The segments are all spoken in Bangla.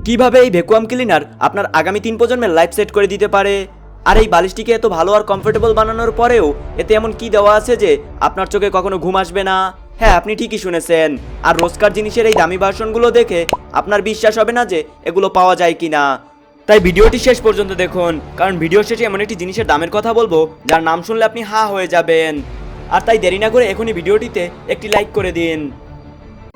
কিভাবে এই ভ্যাকুয়াম ক্লিনার আপনার আগামী 3 প্রজন্মের লাইফ সেট করে দিতে পারে। আর এই বালিশটিকে এত ভালো আর কমফোর্টেবল বানানোর পরেও এতে এমন কি দেওয়া আছে যে আপনার চোখে কখনো ঘুম আসবে না। হ্যাঁ, আপনি ঠিকই শুনেছেন। আর রোজকার জিনিসের এই দামি ভার্সনগুলো দেখে আপনার বিশ্বাস হবে না যে এগুলো পাওয়া যায় কিনা। তাই ভিডিওটি শেষ পর্যন্ত দেখুন, কারণ ভিডিও শেষে এমন একটি জিনিসের দামের কথা বলবো যার নাম শুনলে আপনি হা হয়ে যাবেন। আর তাই দেরি না করে এখনই ভিডিওটিতে একটি লাইক করে দিন।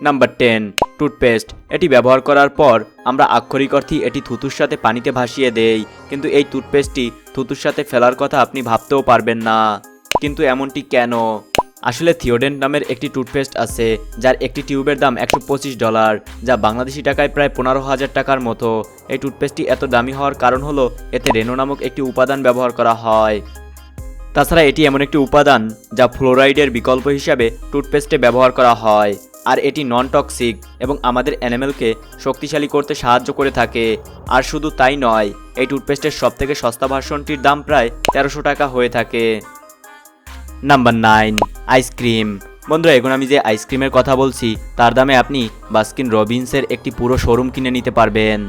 Number 10, toothpaste. এটি ব্যবহার করার পর আমরা আক্ষরিক অর্থে এটি থুতুর সাথে পানিতে ভাসিয়ে দেই, কিন্তু এই টুথপেস্টটি থুতুর সাথে ফেলার কথা আপনি ভাবতেও পারবেন না। কিন্তু এমনটি কেন? আসলে থিওডেন্ট নামের একটি টুথপেস্ট আছে যার একটি টিউবের দাম $125, যা বাংলাদেশি টাকায় প্রায় 15,000 টাকার মতো। এই টুথপেস্টটি এত দামি হওয়ার কারণ হলো এতে রেনো নামক একটি উপাদান ব্যবহার করা হয়। তাছাড়া এটি এমন একটি উপাদান যা ফ্লোরাইডের বিকল্প হিসাবে টুথপেস্টে ব্যবহার করা হয়, আর এটি নন টক্সিক এবং আমাদের অ্যানিমেলকে শক্তিশালী করতে সাহায্য করে থাকে। আর শুধু তাই নয়, এই টুথপেস্টের সবথেকে সস্তা ভার্সনটির দাম প্রায় 1300 টাকা হয়ে থাকে। Number 9, ice cream. বন্ধুরা, এখন আমি যে আইসক্রিমের কথা বলছি তার দামে আপনি বাস্কিন রবিন্সের একটি পুরো শোরুম কিনে নিতে পারবেন।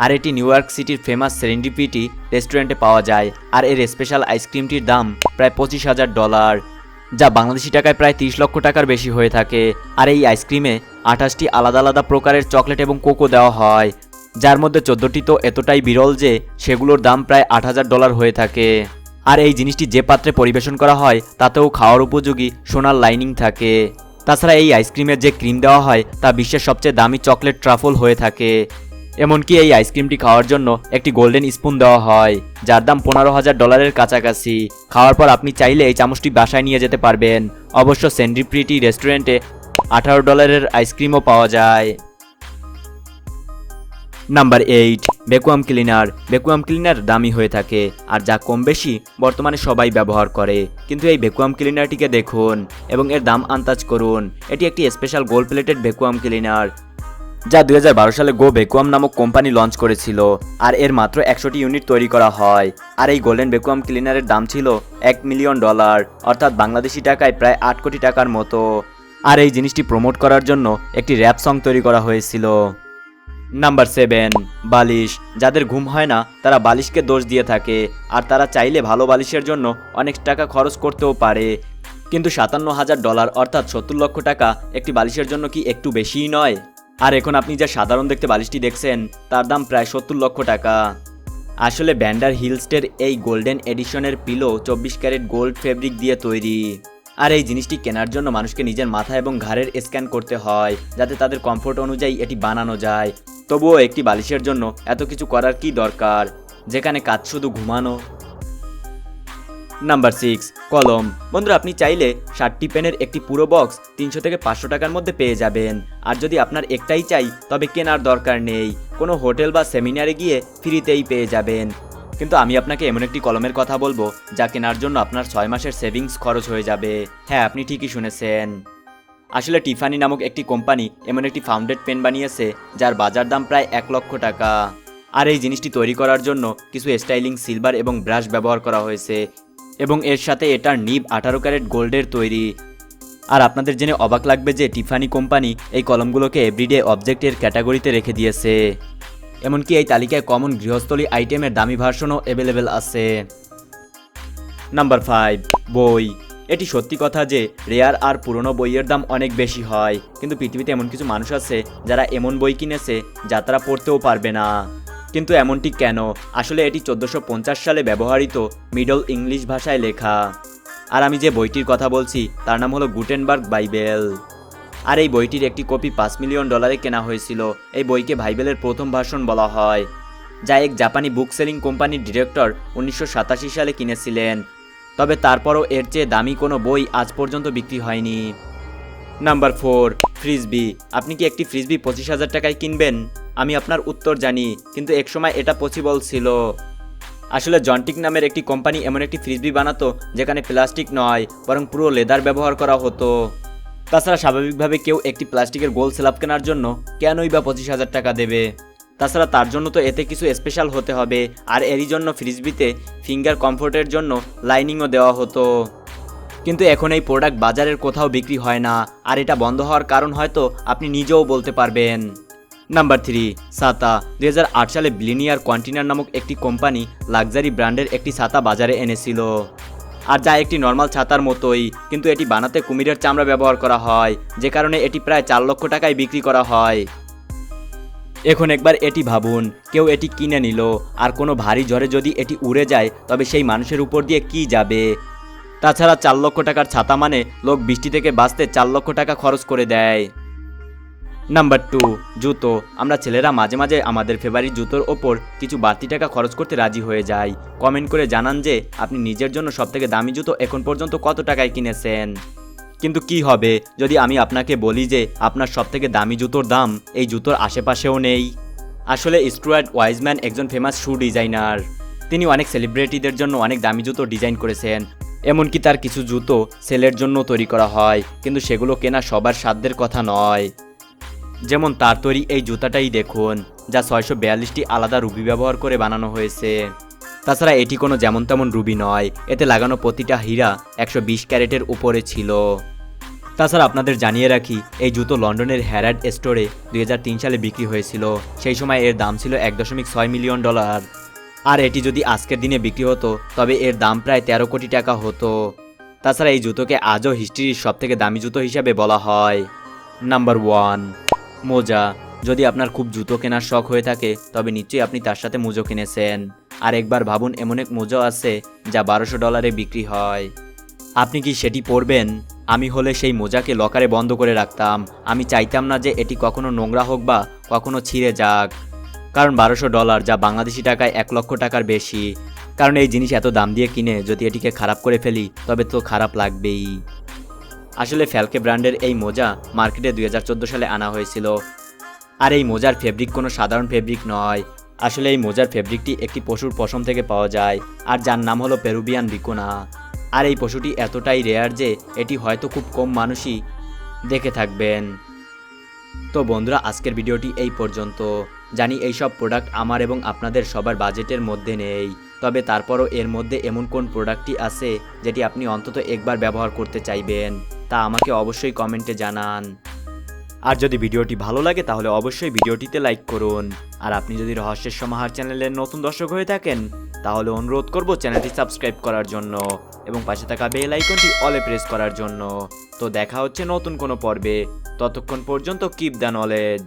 আর এটি নিউ ইয়র্ক সিটির ফেমাস সেরেন্ডিপিটি রেস্টুরেন্টে পাওয়া যায়। আর এর স্পেশাল আইসক্রিমটির দাম প্রায় $25,000, যা বাংলাদেশি টাকায় প্রায় 30 লক্ষ টাকার বেশি হয়ে থাকে। আর এই আইসক্রিমে 28টি আলাদা আলাদা প্রকারের চকলেট এবং কোকো দেওয়া হয়, যার মধ্যে 14টি তো এতটাই বিরল যে সেগুলোর দাম প্রায় $8,000 হয়ে থাকে। আর এই জিনিসটি যে পাত্রে পরিবেশন করা হয় তাতেও খাওয়ার উপযোগী সোনার লাইনিং থাকে। তাছাড়া এই আইসক্রিমের যে ক্রিম দেওয়া হয় তা বিশ্বের সবচেয়ে দামি চকলেট ট্রাফল হয়ে থাকে। এমনকি এই আইসক্রিমটি খাওয়ার জন্য একটি গোল্ডেন স্পুন দেওয়া হয়, যার দাম $15,000 কাছাকাছি। খাওয়ার পর আপনি চাইলে এই চামচটি বাসায় নিয়ে যেতে পারবেন। অবশ্য সেরেন্ডিপিটি রেস্টুরেন্টে $18 আইসক্রিমও পাওয়া যায়। Number 8, vacuum cleaner. Vacuum cleaner দামি হয়ে থাকে আর যা কম বেশি বর্তমানে সবাই ব্যবহার করে, কিন্তু এই ভ্যাকুয়াম ক্লিনারটিকে দেখুন এবং এর দাম আন্দাজ করুন। এটি একটি special gold plated vacuum cleaner যা 2012 সালে গো ভ্যাকুয়াম নামক কোম্পানি লঞ্চ করেছিল। আর এর মাত্র 100টি ইউনিট তৈরি করা হয়। আর এই গোল্ডেন ভ্যাকুয়াম ক্লিনারের দাম ছিল $1 মিলিয়ন, অর্থাৎ বাংলাদেশি টাকায় প্রায় 8 কোটি টাকার মতো। আর এই জিনিসটি প্রমোট করার জন্য একটি র্যাপ সং তৈরি করা হয়েছিল। নাম্বার 7, বালিশ। যাদের ঘুম হয় না তারা বালিশকে দোষ দিয়ে থাকে, আর তারা চাইলে ভালো বালিশের জন্য অনেক টাকা খরচ করতেও পারে। কিন্তু $57,000 অর্থাৎ 70 লক্ষ টাকা একটি বালিশের জন্য কি একটু বেশিই নয়? আর এখন আপনি যা সাধারণ দেখতে বালিশটি দেখছেন তার দাম প্রায় 70 লক্ষ টাকা। আসলে ভ্যান্ডার হিলস্টের এই গোল্ডেন এডিশনের পিলো 24 ক্যারেট গোল্ড ফেব্রিক দিয়ে তৈরি। আর এই জিনিসটি কেনার জন্য মানুষকে নিজের মাথা এবং ঘাড়ের স্ক্যান করতে হয় যাতে তাদের কমফোর্ট অনুযায়ী এটি বানানো যায়। তবুও একটি বালিশের জন্য এত কিছু করার কি দরকার, যেখানে কাজ শুধু ঘুমানো। নাম্বার 6, কলম। বন্ধুরা, আপনি চাইলে 60টি পেনের একটি পুরো বক্স 300 থেকে 500 টাকার মধ্যে পেয়ে যাবেন। আর যদি আপনার একটাই চাই তবে কেনার দরকার নেই, কোনো হোটেল বা সেমিনারে গিয়ে ফ্রিতেই পেয়ে যাবেন। কিন্তু আমি আপনাকে এমন একটি কলমের কথা বলবো যা কেনার জন্য আপনার 6 মাসের সেভিংস খরচ হয়ে যাবে। হ্যাঁ, আপনি ঠিকই শুনেছেন। আসলে টিফানি নামক একটি কোম্পানি এমন একটি ফাউন্ডেড পেন বানিয়েছে যার বাজার দাম প্রায় 1 লক্ষ টাকা। আর এই জিনিসটি তৈরি করার জন্য কিছু স্টাইলিং সিলভার এবং ব্রাশ ব্যবহার করা হয়েছে, এবং এর সাথে এটার নিব 18 ক্যারেট গোল্ডের তৈরি। আর আপনাদের জেনে অবাক লাগবে যে টিফানি কোম্পানি এই কলমগুলোকে এভরিডে অবজেক্টের ক্যাটাগরিতে রেখে দিয়েছে। এমনকি এই তালিকায় কমন গৃহস্থলী আইটেমের দামি ভার্সনও অ্যাভেলেবেল আছে। নাম্বার 5, বই। এটি সত্যি কথা যে রেয়ার আর পুরনো বইয়ের দাম অনেক বেশি হয়, কিন্তু পৃথিবীতে এমন কিছু মানুষ আছে যারা এমন বই কিনেছে যা তারা পড়তেও পারবে না। কিন্তু এমনটি কেন? আসলে এটি 1450 সালে ব্যবহৃত মিডল ইংলিশ ভাষায় লেখা। আর আমি যে বইটির কথা বলছি তার নাম হলো গুটেনবার্গ বাইবেল। আর এই বইটির একটি কপি $5 মিলিয়ন কেনা হয়েছিল। এই বইকে বাইবেলের প্রথম ভার্সন বলা হয়, যা এক জাপানি বুক সেলিং কোম্পানির ডিরেক্টর 1987 সালে কিনেছিলেন। তবে তারপরও এর চেয়ে দামি কোনো বই আজ পর্যন্ত বিক্রি হয়নি। Number 4, frisbee. আপনি কি একটি ফ্রিসবি 25,000 টাকায় কিনবেন? আমি আপনার উত্তর জানি, কিন্তু একসময় এটা পসিবল ছিল। আসলে জন্টিক নামের একটি কোম্পানি এমন একটি ফ্রিসবি বানাতো যেখানে প্লাস্টিক নয় বরং পুরো লেদার ব্যবহার করা হতো। তাছাড়া স্বাভাবিকভাবে কেউ একটি প্লাস্টিকের গোল স্ল্যাব কেনার জন্য কেনই বা 25,000 টাকা দেবে? তাছাড়া তার জন্য তো এতে কিছু স্পেশাল হতে হবে, আর এরই জন্য ফ্রিসবিতে ফিঙ্গার কমফোর্টের জন্য লাইনিংও দেওয়া হতো। কিন্তু এখন এই প্রোডাক্ট বাজারের কোথাও বিক্রি হয় না, আর এটা বন্ধ হওয়ার কারণ হয়তো আপনি নিজেও বলতে পারবেন। নাম্বার 3, ছাতা। 2008 সালে ব্লিনিয়ার কন্টিনার নামক একটি কোম্পানি লাক্সারি ব্র্যান্ডের একটি ছাতা বাজারে এনেছিল, আর যা একটি নর্মাল ছাতার মতোই, কিন্তু এটি বানাতে কুমিরের চামড়া ব্যবহার করা হয়, যে কারণে এটি প্রায় 4 লক্ষ টাকায় বিক্রি করা হয়। এখন একবার এটি ভাবুন, কেউ এটি কিনে নিল, আর কোনো ভারী ঝড়ে যদি এটি উড়ে যায় তবে সেই মানুষের উপর দিয়ে কি যাবে? তাছাড়া 4 লক্ষ টাকার ছাতা মানে লোক বৃষ্টি থেকে বাঁচতে 4 লক্ষ টাকা খরচ করে দেয়। নাম্বার 2, জুতো। আমরা ছেলেরা মাঝে মাঝে আমাদের ফেভারিট জুতোর ওপর কিছু বাড়তি টাকা খরচ করতে রাজি হয়ে যাই। কমেন্ট করে জানান যে আপনি নিজের জন্য সবথেকে দামি জুতো এখন পর্যন্ত কত টাকায় কিনেছেন। কিন্তু কি হবে যদি আমি আপনাকে বলি যে আপনার সবথেকে দামি জুতোর দাম এই জুতোর আশেপাশেও নেই? আসলে স্টুয়ার্ট ওয়াইজম্যান একজন ফেমাস শু ডিজাইনার। তিনি অনেক সেলিব্রিটিদের জন্য অনেক দামি জুতো ডিজাইন করেছেন। এমনকি তার কিছু জুতো সেলের জন্য তৈরি করা হয়, কিন্তু সেগুলো কেনা সবার সাধ্যের কথা নয়। যেমন তার তৈরি এই জুতাটাই দেখুন, যা 642টি আলাদা রুবি ব্যবহার করে বানানো হয়েছে। তাছাড়া এটি কোনো যেমন তেমন রুবি নয়, এতে লাগানো প্রতিটা হীরা 120 ক্যারেটের উপরে ছিল। তাছাড়া আপনাদের জানিয়ে রাখি, এই জুতো লন্ডনের হ্যারাড স্টোরে 2003 সালে বিক্রি হয়েছিল। সেই সময় এর দাম ছিল $1.6 মিলিয়ন। আর এটি যদি আজকের দিনে বিক্রি হতো তবে এর দাম প্রায় 13 কোটি টাকা হতো। তাছাড়া এই জুতোকে আজও হিস্ট্রির সবথেকে দামি জুতো হিসাবে বলা হয়। নাম্বার 1, মোজা। যদি আপনার খুব জুতো কেনার শখ হয়ে থাকে তবে নিশ্চয়ই আপনি তার সাথে মোজো কিনেছেন। আর একবার ভাবুন, এমন এক মোজো আছে যা $1200 বিক্রি হয়। আপনি কি সেটি পরবেন? আমি হলে সেই মোজাকে লকারে বন্ধ করে রাখতাম। আমি চাইতাম না যে এটি কখনো নোংরা হোক বা কখনো ছিঁড়ে যাক, কারণ $1200 যা বাংলাদেশি টাকায় 1 লক্ষ টাকার বেশি। কারণ এই জিনিস এত দাম দিয়ে কিনে যদি এটিকে খারাপ করে ফেলি তবে তো খারাপ লাগবেই। আসলে ফ্যালকে ব্র্যান্ডের এই মোজা মার্কেটে 2014 সালে আনা হয়েছিল। আর এই মোজার ফেব্রিক কোনো সাধারণ ফেব্রিক নয়। আসলে এই মোজার ফেব্রিকটি একটি পশুর পশম থেকে পাওয়া যায়, আর যার নাম হলো পেরুবিয়ান ভিকুনা। আর এই পশুটি এতটাই রেয়ার যে এটি হয়তো খুব কম মানুষই দেখে থাকবেন। তো বন্ধুরা, আজকের ভিডিওটি এই পর্যন্ত। জানি এইসব প্রোডাক্ট আমার এবং আপনাদের সবার বাজেটের মধ্যে নেই, তবে তারপরও এর মধ্যে এমন কোন প্রোডাক্টটি আছে যেটি আপনি অন্তত একবার ব্যবহার করতে চাইবেন, তা আমাকে অবশ্যই কমেন্টে জানান। আর যদি ভিডিওটি ভালো লাগে তাহলে অবশ্যই ভিডিওটিতে লাইক করুন। আর আপনি যদি রহস্যের সমাহার চ্যানেলের নতুন দর্শক হয়ে থাকেন তাহলে অনুরোধ করব চ্যানেলটি সাবস্ক্রাইব করার জন্য এবং পাশে থাকা বেল আইকনটি অলে প্রেস করার জন্য। তো দেখা হচ্ছে নতুন কোনো পর্বে। ততক্ষণ পর্যন্ত কিপ দ্য নলেজ।